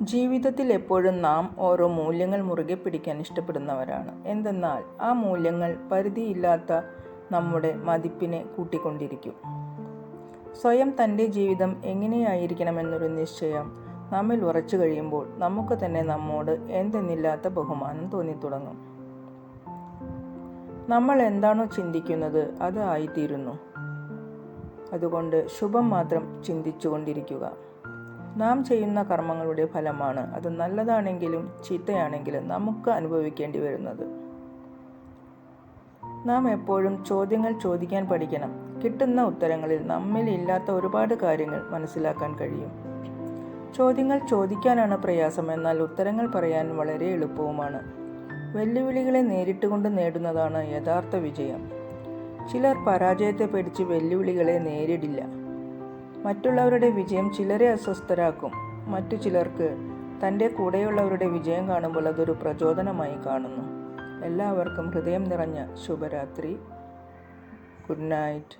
ജീവിതത്തിൽ എപ്പോഴും നാം ഓരോ മൂല്യങ്ങൾ മുറുകെ പിടിക്കാൻ ഇഷ്ടപ്പെടുന്നവരാണ്. എന്തെന്നാൽ ആ മൂല്യങ്ങൾ പരിധിയില്ലാത്ത നമ്മുടെ മതിപ്പിനെ കൂട്ടിക്കൊണ്ടിരിക്കും. സ്വയം തൻ്റെ ജീവിതം എങ്ങനെയായിരിക്കണമെന്നൊരു നിശ്ചയം നമ്മിൽ ഉറച്ചു കഴിയുമ്പോൾ നമുക്ക് തന്നെ നമ്മോട് എന്തെന്നില്ലാത്ത ബഹുമാനം തോന്നിത്തുടങ്ങും. നമ്മൾ എന്താണോ ചിന്തിക്കുന്നത് അത് ആയിത്തീരുന്നു. അതുകൊണ്ട് ശുഭം മാത്രം ചിന്തിച്ചുകൊണ്ടിരിക്കുക. നാം ചെയ്യുന്ന കർമ്മങ്ങളുടെ ഫലമാണ്, അത് നല്ലതാണെങ്കിലും ചീത്തയാണെങ്കിലും നമുക്ക് അനുഭവിക്കേണ്ടി വരുന്നത്. നാം എപ്പോഴും ചോദ്യങ്ങൾ ചോദിക്കാൻ പഠിക്കണം. കിട്ടുന്ന ഉത്തരങ്ങളിൽ നമ്മിൽ ഇല്ലാത്ത ഒരുപാട് കാര്യങ്ങൾ മനസ്സിലാക്കാൻ കഴിയും. ചോദ്യങ്ങൾ ചോദിക്കാനാണ് പ്രയാസം, എന്നാൽ ഉത്തരങ്ങൾ പറയാൻ വളരെ എളുപ്പവുമാണ്. വെല്ലുവിളികളെ നേരിട്ടുകൊണ്ട് നേടുന്നതാണ് യഥാർത്ഥ വിജയം. ചിലർ പരാജയത്തെ പേടിച്ച് വെല്ലുവിളികളെ നേരിടില്ല. മറ്റുള്ളവരുടെ വിജയം ചിലരെ അസ്വസ്ഥരാക്കും. മറ്റു ചിലർക്ക് തൻ്റെ കൂടെയുള്ളവരുടെ വിജയം കാണുമ്പോൾ അതൊരു പ്രചോദനമായി കാണുന്നു. എല്ലാവർക്കും ഹൃദയം നിറഞ്ഞ ശുഭരാത്രി. Good night.